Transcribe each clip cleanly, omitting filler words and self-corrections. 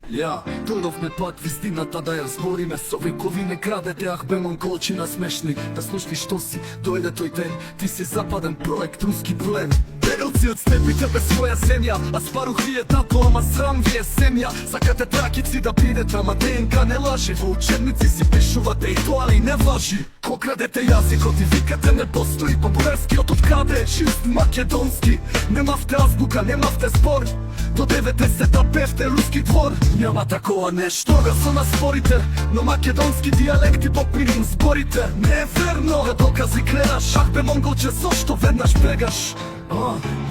Ја, дојдовме пак вистината да ја збориме. Со векови не крадете, ах бе монголчина смешни. Да слушни што си, дојде тој ден. Ти си западен проект, руски плен. Бегалци од степите без своја земја, а спарух ви е тато, ама срам ви е семја. Сакате тракици да бидете, ама ДНК не лажи. Во учебници си пишувате и тоа ли не важи. Ко крадете јазикот и викате не постои. Популарскиот од каде е чист македонски. Немавте азбука, немавте збор. До 90-та певте руски двор. Няма такова нешто, тога со нас спорите. Но македонски диалекти попирим зборите. Не е верно, да докази гледаш. Ах бе монголче, зошто веднаш бегаш?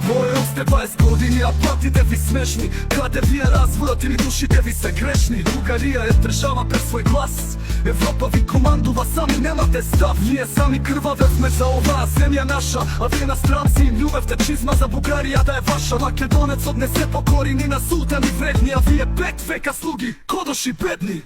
Војом сте 20 години, а платите ви смешни. Каде ви е развојот или душите ви се грешни? Бугарија е држава без свој глас. Европа ви командува, сами немате став. Ние сами крвавевме за оваа земја наша, а вие на странци им љубевте чизма за Бугарија да е ваша. Македонецот не се покори ни на султани вредни, а вие 5 века слуги, кодоши бедни.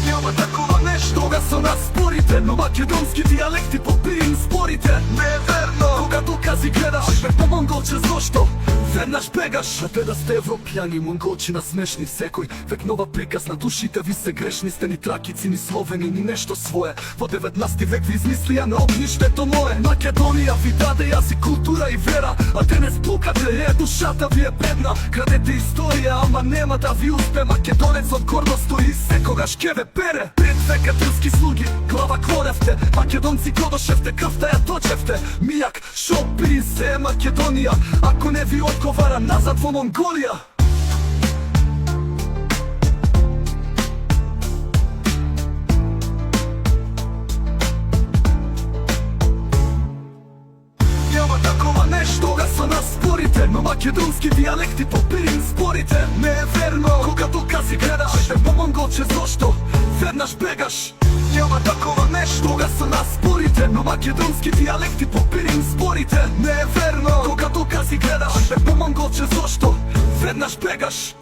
Няма такова нешто, тога со нас спорите. Но македонски диалекти попирим спорите. Не е верно, кога докази гледаш. Бе по монголче, зошто веднаш бегаш? А те да сте европјани, монголчина смешни секој. Век нова приказ на душите ви се грешни. Сте ни тракици, ни словени, ни нешто свое. Во 19 век ви измислија на огништето мое. Македонија ви даде јазик, култура и вера, а денес плукате, душата ви е бедна. Крадете историја, ама нема да ви успе. Македонецот гордо стои, секогаш ке ве пере. 5 века турски слуги, глава кворевте. Македонци кодошевте, крвта ја точевте. Мијак, шо пи се Македонија, ако не ви одговара назад во Монголија. Няма такова нешто, тога со нас спорите. Но македонски диалекти попирим спорите. Не е верно, кога докази гледаш. Бе по монголче, зошто веднаш бегаш? Няма такова нешто, тога со нас спорите. Но македонски диалекти попирим спорите. Не е верно, кога докази гледаш. Бе по монголче, зошто веднаш бегаш?